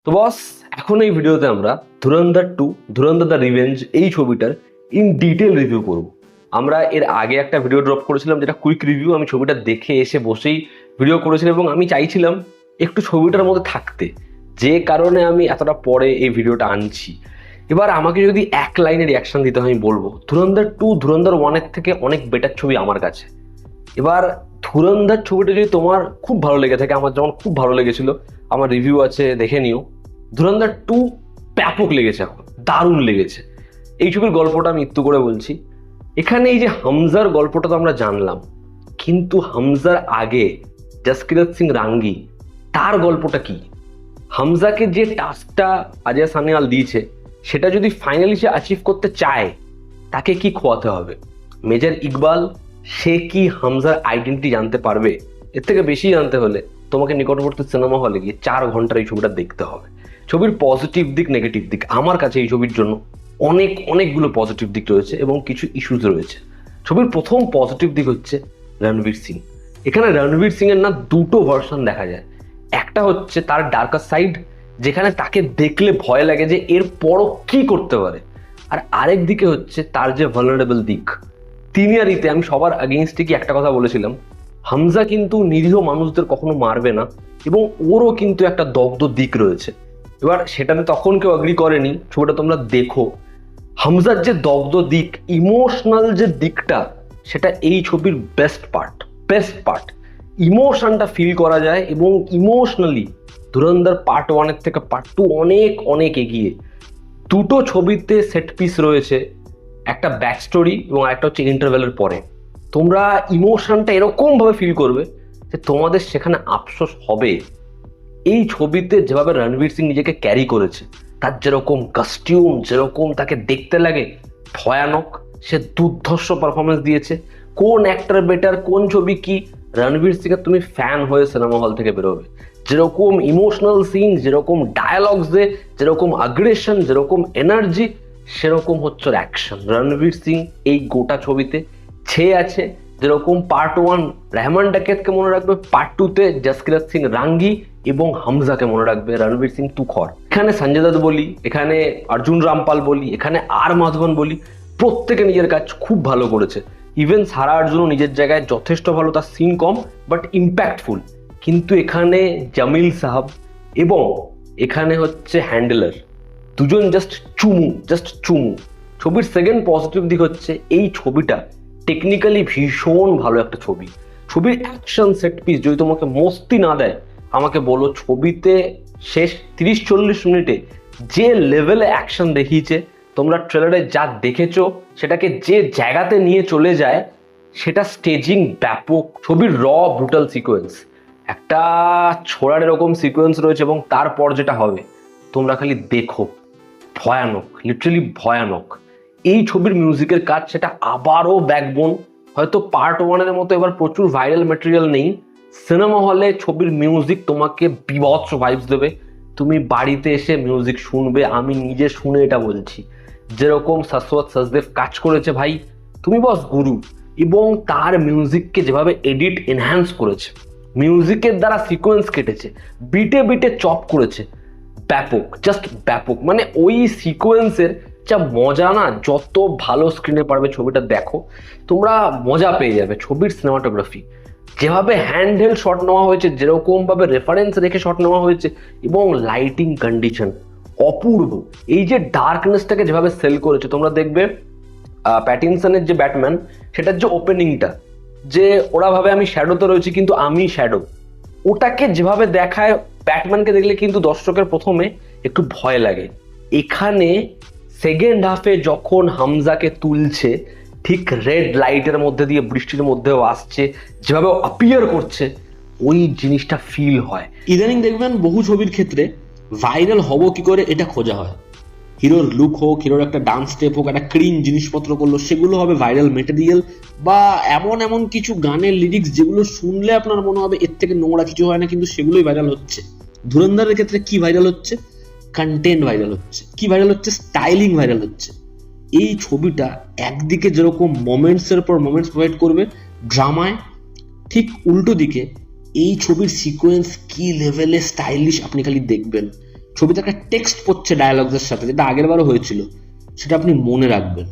তো বস, এখন এই ভিডিওতে আমরা ধুরন্ধর 2 ধুরন্ধর দ্য রিভেঞ্জ এই ছবিটার ইন ডিটেল রিভিউ করব। আমরা এর আগে একটা ভিডিও ড্রপ করেছিলাম যেটা কুইক রিভিউ, আমি ছবিটা দেখে এসে বসেই ভিডিও করেছিলাম এবং আমি চাইছিলাম একটু ছবিটার মধ্যে থাকতে, যে কারণে আমি এতটা পরে এই ভিডিওটা আনছি। এবার আমাকে যদি এক লাইনে রিয়াকশন দিতে হয় আমি বলবো ধুরন্ধর 2 ধুরন্ধর 1-এর থেকে অনেক বেটার ছবি আমার কাছে। এবার ধুরন্ধর ছবিটা যদি তোমার খুব ভালো লেগে থাকে, আমার যেমন খুব ভালো লেগেছিল, আমার রিভিউ আছে, দেখে নিও। ধুরন্ধর 2 ব্যাপক লেগেছে, এখন দারুণ লেগেছে। এই ছবির গল্পটা আমি একটু করে বলছি। এখানে এই যে হামজার গল্পটা তো আমরা জানলাম, কিন্তু হামজার আগে জসকিরত সিং রাঙ্গি, তার গল্পটা কি? হামজাকে যে টাস্কটা আজিয়া সানিয়াল দিয়েছে, সেটা যদি ফাইনালি সে অ্যাচিভ করতে চায়, তাকে কি খোয়াতে হবে? মেজর ইকবাল, সে কি হামজার আইডেন্টিটি জানতে পারবে? এর থেকে বেশি জানতে হলে তোমাকে নিকটবর্তী সিনেমা হলে গিয়ে 4 ঘন্টার এই ছবিটা দেখতে হবে। ছবির পজিটিভ দিক, নেগেটিভ দিক, আমার কাছে এই ছবির জন্য অনেকগুলো পজিটিভ দিক রয়েছে এবং কিছু ইস্যুস রয়েছে। ছবির প্রথম পজিটিভ দিক হচ্ছে রণবীর সিং। এখানে রণবীর সিং এর না দুটো ভার্সন দেখা যায়। একটা হচ্ছে তার ডার্কার সাইড, যেখানে তাকে দেখলে ভয় লাগে যে এর পরও কি করতে পারে, আর আরেক দিকে হচ্ছে তার যে ভালনারেবল দিক। তিনি আর ইতে আমি সবার আগেইনস্টে কি একটা কথা বলেছিলাম, হামজা কিন্তু নিরীহ মানুষদের কখনো মারবে না এবং ওরও কিন্তু একটা দগ্ধ দিক রয়েছে। এবার সেটাতে তখন কেউ এগ্রি করেনি, ছবিটা তোমরা দেখো। হামজার যে দগ্ধ দিক, ইমোশনাল যে দিকটা, সেটা এই ছবির বেস্ট পার্ট। ইমোশনটা ফিল করা যায় এবং ইমোশনালি ধুরন্ধর পার্ট 1-এর থেকে পার্ট 2 অনেক এগিয়ে। দুটো ছবিতে সেট পিস রয়েছে, একটা ব্যাক স্টোরি এবং একটা হচ্ছে ইন্টারভেলের পরে। তোমরা ইমোশনটা এরকম ভাবে ফিল করবে যে তোমাদের সেখানে আফসোস হবে। এই ছবিতে যেভাবে রণবীর সিং নিজেকে ক্যারি করেছে, তার যেরকম কস্টিউম, যেরকম তাকে দেখতে লাগে ভয়ানক, সে দুর্ধর্ষ পারফরমেন্স দিয়েছে। কোন অ্যাক্টর বেটার, কোন ছবি কি, রণবীর সিং এর তুমি ফ্যান হয়ে সিনেমা হল থেকে বেরোবে। যেরকম ইমোশনাল সিন, যেরকম ডায়ালগসে, যেরকম আগ্রেশন, যেরকম এনার্জি, সেরকম হচ্ছে অ্যাকশন। রণবীর সিং এই গোটা ছবিতে ছেয়ে আছে। যেরকম পার্ট 1 রহমান ডাকেতকে মনে রাখবে, পার্ট 2-তে জসকিরত সিং রাঙ্গি এবং হামজাকে মনে রাখবে রণবীর সিং তুখর। এখানে সঞ্জয় দত্ত বলি, এখানে অর্জুন রামপাল বলি, এখানে আর মাধবন বলি, প্রত্যেকে নিজের কাজ খুব ভালো করেছে। ইভেন সারা অর্জুনও নিজের জায়গায় যথেষ্ট ভালো, তার সিন কম বাট ইম্প্যাক্টফুল। কিন্তু এখানে জামিল সাহাব এবং এখানে হচ্ছে হ্যান্ডেলার, দুজন জাস্ট চুমু। ছবির সেকেন্ড পজিটিভ দিক হচ্ছে এই ছবিটা টেকনিক্যালি ভীষণ ভালো একটা ছবি। ছবির অ্যাকশন সেট পিস যদি তোমাকে মস্তি না দেয়, আমাকে বলো ছবিতে শেষ 30-40 মিনিটে যে লেভেলে অ্যাকশন দেখিয়েছে, তোমরা ট্রেলারে যা দেখেছো সেটাকে যে জায়গাতে নিয়ে চলে যায়, সেটা স্টেজিং ব্যাপক। ছবির ব্রুটাল সিকোয়েন্স, একটা ছোড়ার এরকম সিকোয়েন্স রয়েছে এবং তারপর যেটা হবে তোমরা খালি দেখো, ভয়ানক, লিটারালি ভয়ানক। এই ছবির মিউজিকের কাজ, সেটা আবারও ব্যাকবোন। হয়তো পার্ট 1-এর মতো এবার প্রচুর ভাইরাল ম্যাটেরিয়াল নেই, সিনেমা হলে ছবির মিউজিক তোমাকে বিভৎস ভাইবস দেবে। তুমি বাড়িতে এসে মিউজিক শুনবে, আমি নিজে শুনে এটা বলছি। যেরকম শাশ্বত সচদেব কাজ করেছে ভাই, তুমি বস গুরু। এবং তার মিউজিককে যেভাবে এডিট এনহ্যান্স করেছে, মিউজিকের দ্বারা সিকোয়েন্স কেটেছে, বিটে চপ করেছে, ব্যাপক, জাস্ট ব্যাপক। মানে ওই সিকোয়েন্সের যা মজা না, যত ভালো স্ক্রিনে পারবে ছবিটা দেখো তোমরা মজা পেয়ে যাবে। ছবির সিনেমাটোগ্রাফি, যেভাবে হ্যান্ডহেল্ড শট নেওয়া হয়েছে, যেরকম ভাবে রেফারেন্স রেখে শট নেওয়া হয়েছে এবং লাইটিং কন্ডিশন অপূর্ব। এই যে ডার্কনেসটাকে যেভাবে সেল করেছে, তোমরা দেখবে প্যাটিনসনের যে ব্যাটম্যান, সেটার যে ওপেনিংটা, যে ওরা ভাবে আমি শ্যাডোতে রয়েছি কিন্তু আমি শ্যাডো, ওটাকে যেভাবে দেখায়, ব্যাটম্যানকে দেখলে কিন্তু দর্শকের প্রথমে একটু ভয় লাগে। এখানে সেকেন্ড হাফে যখন হামজাকে তুলছে, ঠিক রেড লাইটের মধ্যে দিয়ে বৃষ্টির মধ্যেও আসছে, যেভাবে অ্যাপিয়ার করছে, ওই জিনিসটা ফিল হয়। ইদানিং দেখবেন বহু ছবির ক্ষেত্রে ভাইরাল হব কি করে এটা খোঁজা হয়। হিরোর লুক হোক, হিরোর একটা ডান্স স্টেপ হোক, একটা ক্রিন জিনিসপত্র করলো, সেগুলো হবে ভাইরাল মেটেরিয়াল। বা এমন কিছু গানের লিরিক্স যেগুলো শুনলে আপনার মনে হবে এর থেকে নোংরা কিছু হয় না, কিন্তু সেগুলোই ভাইরাল হচ্ছে। ধুরন্ধরের ক্ষেত্রে কি ভাইরাল হচ্ছে? কন্টেন্ট ভাইরাল হচ্ছে। কি ভাইরাল হচ্ছে? স্টাইলিং ভাইরাল হচ্ছে। এই ছবিটা একদিকে যেরকম মোমেন্টসের পর মোমেন্টস প্রোভাইড করবে ড্রামায়, ঠিক উল্টো দিকে এই ছবির সিকোয়েন্স কি লেভেলে স্টাইলিশ আপনি খালি দেখবেন। ছবিতে একটা টেক্সট পড়ছে ডায়ালগসের সাথে, যেটা আগের বারও হয়েছিল, সেটা আপনি মনে রাখবেন।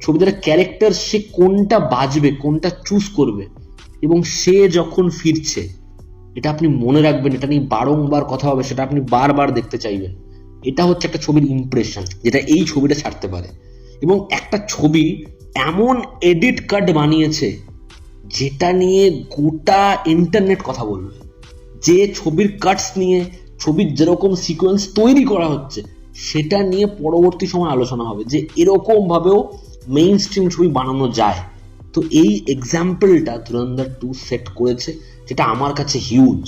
ছবিতে একটা ক্যারেক্টার, সে কোনটা বাজবে, কোনটা চুজ করবে, এবং সে যখন ফিরছে, এটা আপনি মনে রাখবেন, এটা নিয়ে বারংবার কথা হবে, সেটা আপনি বারবার দেখতে চাইবেন। এটা হচ্ছে একটা ছবির ইমপ্রেশন, যেটা এই ছবিটা ছাড়তে পারে। এবং একটা ছবি এমন এডিট কাট বানিয়েছে যেটা নিয়ে গোটা ইন্টারনেট কথা বলবে। যে ছবির কাটস নিয়ে, ছবির যেরকম সিকোয়েন্স তৈরি করা হচ্ছে, সেটা নিয়ে পরবর্তী সময় আলোচনা হবে যে এরকম ভাবেও মেইন স্ট্রিম ছবি বানানো যায়। তো এই এক্সাম্পলটা ধুরন্ধর 2 সেট করেছে, যেটা আমার কাছে হিউজ।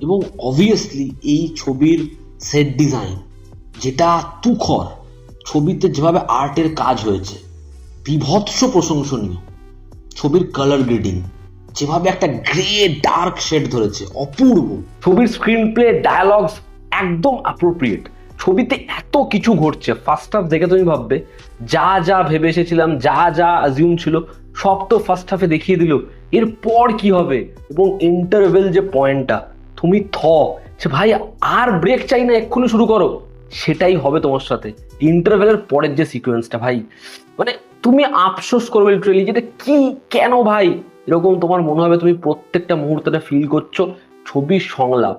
এবং অবভিয়াসলি এই ছবির সেট ডিজাইন, যেটা তুখর, ছবিতে যেভাবে আর্টের কাজ হয়েছে বিভৎস প্রশংসনীয়। ছবির কালার গ্রেডিং, যেভাবে একটা গ্রে ডার্ক শেড ধরেছে, অপূর্ব। ছবির স্ক্রিন প্লে, ডায়ালগস একদম অ্যাপ্রোপ্রিয়েট। ছবিতে এত কিছু ঘটছে, ফার্স্ট হাফ দেখে তুমি ভাববে যা যা ভেবে এসেছিলাম, যা যা অ্যাজিউম ছিল, সব তো ফার্স্ট হাফে দেখিয়ে দিল, এরপর কি হবে। এবং ইন্টারভেল যে পয়েন্টটা, তুমি সে ভাই আর ব্রেক চাই না, এক্ষুনি শুরু করো, সেটাই হবে তোমার সাথে। ইন্টারভেলের পরের যে সিকোয়েন্সটা ভাই, মানে তুমি আফসোস করবে লিটারেলি, যেটা কি, কেন ভাই এরকম তোমার মনে হবে। তুমি প্রত্যেকটা মুহূর্তটা ফিল করছো। ছবির সংলাপ,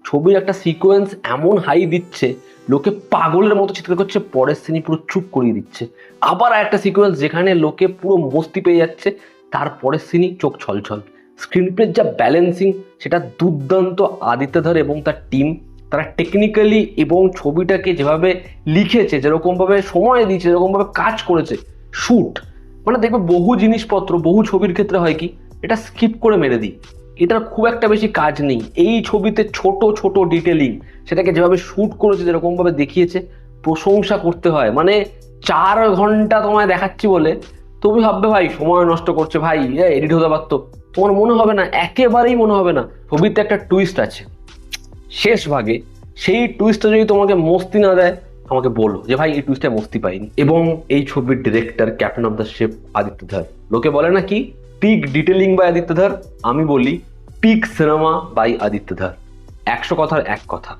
ছবির একটা সিকোয়েন্স এমন হাই দিচ্ছে, লোকে পাগলের মতো চিৎকার করছে, পরের সিনে পুরো চুপ করিয়ে দিচ্ছে। আবার একটা সিকোয়েন্স যেখানে লোকে পুরো মস্তি পেয়ে যাচ্ছে, তারপরের সিনে চোখ ছলছল। স্ক্রিন প্লের যা ব্যালেন্সিং, সেটা দুর্দান্ত। আদিত্য ধর এবং তার টিম, তারা টেকনিক্যালি এবং ছবিটাকে যেভাবে লিখেছে, যেরকমভাবে সময় দিয়েছে, যেরকমভাবে কাজ করেছে, শুট, মানে দেখবে বহু জিনিসপত্র বহু ছবির ক্ষেত্রে হয় কি, এটা স্কিপ করে মেরে দিই, এটার খুব একটা বেশি কাজ নেই। এই ছবিতে ছোট ছোট ডিটেলিং, সেটাকে যেভাবে শুট করেছে, যেরকমভাবে দেখিয়েছে, প্রশংসা করতে হয়। মানে 4 ঘন্টা তোমায় দেখাচ্ছি বলে তুমি ভাববে ভাই সময় নষ্ট করছে, ভাই এডিট হতে পারতো, তোমার মনে হবে না, একেবারেই মনে হবে না। ছবিতে একটা টুইস্ট আছে শেষ ভাগে, সেই টুইস্টটা যদি তোমাকে মস্তি না দেয়, আমাকে বলো যে ভাই এই টুইস্টটা মস্তি পাইনি। এবং এই ছবির director, captain of the ship Aditya ধর। লোকে বলে না কি পিক ডিটেলিং বাই আদিত্য ধর, আমি বলি পিক সিনেমা বাই আদিত্য ধর। 100 কথার এক কথা,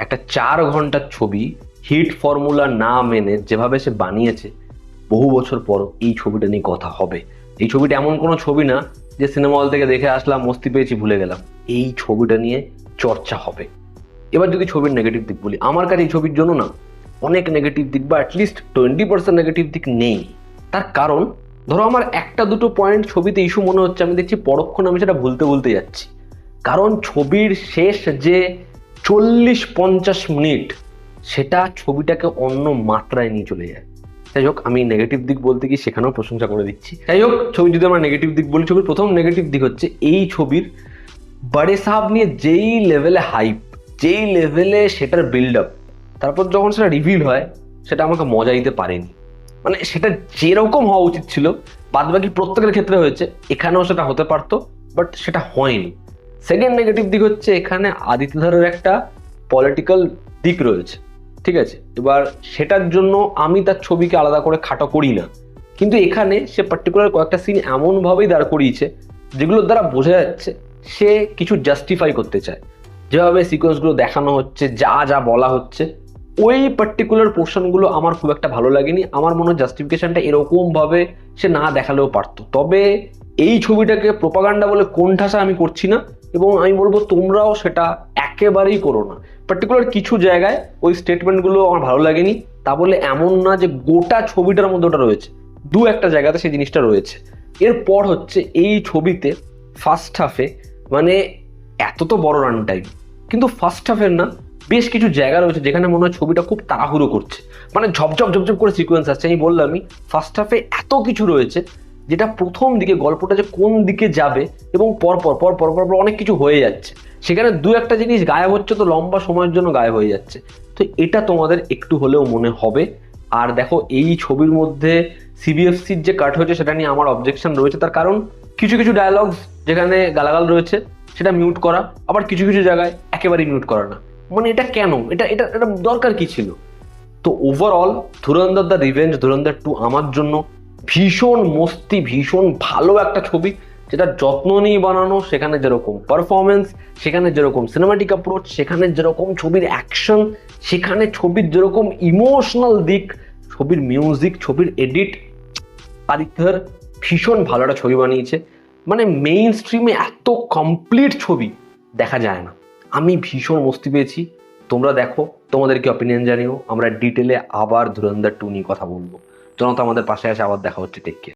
একটা 4 ঘন্টার ছবি হিট ফর্মুলা না মেনে যেভাবে সে বানিয়েছে, বহু বছর পর এই ছবিটা নিয়ে কথা হবে। এই ছবিটা এমন কোনো ছবি না যে সিনেমা হল থেকে দেখে আসলাম, মস্তি পেয়েছি, ভুলে গেলাম। এই ছবিটা নিয়ে চর্চা হবে। এবার যদি ছবির নেগেটিভ দিক বলি, আমার কাছে এই ছবির জন্য না অনেক নেগেটিভ দিক, বা অ্যাটলিস্ট 20% নেগেটিভ দিক নেই। তার কারণ ধরো আমার একটা দুটো পয়েন্ট ছবিতে ইস্যু মনে হচ্ছে, আমি দেখছি পরক্ষণ আমি সেটা ভুলতে যাচ্ছি। কারণ ছবির শেষ যে 40-50 মিনিট, সেটা ছবিটাকে অন্য মাত্রায় নিয়ে চলে যায়। যাই হোক, আমি নেগেটিভ দিক বলতে গিয়ে সেখানেও প্রশংসা করে দিচ্ছি। যাই হোক, ছবি যদি আমরা নেগেটিভ দিক বলি, ছবির প্রথম নেগেটিভ দিক হচ্ছে এই ছবির বড়ে সাহেব নিয়ে যেই লেভেলে হাইপ, যেই লেভেলে সেটার বিল্ড আপ, তারপর যখন সেটা রিভিল হয়, সেটা আমাকে মজা দিতে পারেনি। মানে সেটা যেরকম হওয়া উচিত ছিল, বাদবাকি প্রত্যেকের ক্ষেত্রে হয়েছে, এখানেও সেটা হতে পারতো, বাট সেটা হয়নি। সেকেন্ড নেগেটিভ দিক হচ্ছে এখানে আদিত্যধরের একটা পলিটিক্যাল দিক রয়েছে, ঠিক আছে। এবার সেটার জন্য আমি তার ছবিকে আলাদা করে খাটো করি না, কিন্তু এখানে সে পার্টিকুলার কয়েকটা সিন এমনভাবেই দাঁড় করিয়েছে যেগুলোর দ্বারা বোঝা যাচ্ছে সে কিছু জাস্টিফাই করতে চায়। যেভাবে সিকোয়েন্সগুলো দেখানো হচ্ছে, যা যা বলা হচ্ছে, ওই পার্টিকুলার পোর্শনগুলো আমার খুব একটা ভালো লাগেনি। আমার মনে হয় জাস্টিফিকেশনটা এরকমভাবে সে না দেখালেও পারতো। তবে এই ছবিটাকে প্রোপাগান্ডা বলে কোণঠাসা আমি করছি না, এবং আমি বলবো তোমরাও সেটা একেবারেই করো না। পার্টিকুলার কিছু জায়গায় ওই স্টেটমেন্টগুলো আমার ভালো লাগেনি, তা বলে এমন না যে গোটা ছবিটার মধ্যে ওটা রয়েছে, দু একটা জায়গাতে সেই জিনিসটা রয়েছে। এরপর হচ্ছে এই ছবিতে ফার্স্ট হাফে, মানে এত তো বড় রান টাইম, কিন্তু ফার্স্ট হাফের না বেশ কিছু জায়গা রয়েছে যেখানে মনে হয় ছবিটা খুব তাড়াহুড়ো করছে, মানে ঝপঝপ ঝপঝপ করে সিকোয়েন্স আসছে। আমি বললামই ফার্স্ট হাফে এত কিছু রয়েছে, যেটা প্রথম দিকে গল্পটা যে কোন দিকে যাবে এবং পরপর অনেক কিছু হয়ে যাচ্ছে, সেখানে দু একটা জিনিস গায়েব হচ্ছে, তো লম্বা সময়ের জন্য গায়েব হয়ে যাচ্ছে। তো এটা তোমাদের একটু হলেও মনে হবে। আর দেখো, এই ছবির মধ্যে সিবিএফসির যে কাট হয়েছে সেটা নিয়ে আমার অবজেকশন রয়েছে। তার কারণ কিছু কিছু ডায়ালগস যেখানে গালাগাল রয়েছে সেটা মিউট করা, আবার কিছু কিছু জায়গায় একেবারেই মিউট করা না। মানে এটা কেন, এটা এটা এটা দরকার কি ছিল? তো ওভারঅল ধুরন্ধর দ্য রিভেঞ্জ, ধুরন্ধর 2 আমার জন্য ভীষণ মস্তি, ভীষণ ভালো একটা ছবি, যেটা যত্ন নিয়ে বানানো, সেখানে যেরকম পারফরমেন্স, সেখানে যেরকম সিনেমাটিক অ্যাপ্রোচ, সেখানে যেরকম ছবির অ্যাকশন, সেখানে ছবির যেরকম ইমোশনাল দিক, ছবির মিউজিক, ছবির এডিট, আদিত্যর ভীষণ ভালো একটা ছবি বানিয়েছে। মানে মেইন স্ট্রিমে এত কমপ্লিট ছবি দেখা যায় না। আমি ভীষণ মস্তি পেয়েছি। তোমরা দেখো, তোমাদের কি অপিনিয়ন জানিও। আমরা ডিটেলে আবার ধুরন্ধর 2 নিয়ে কথা বলবো। জনতা আমাদের পাশে আসে, আবার দেখা হচ্ছে। Take care.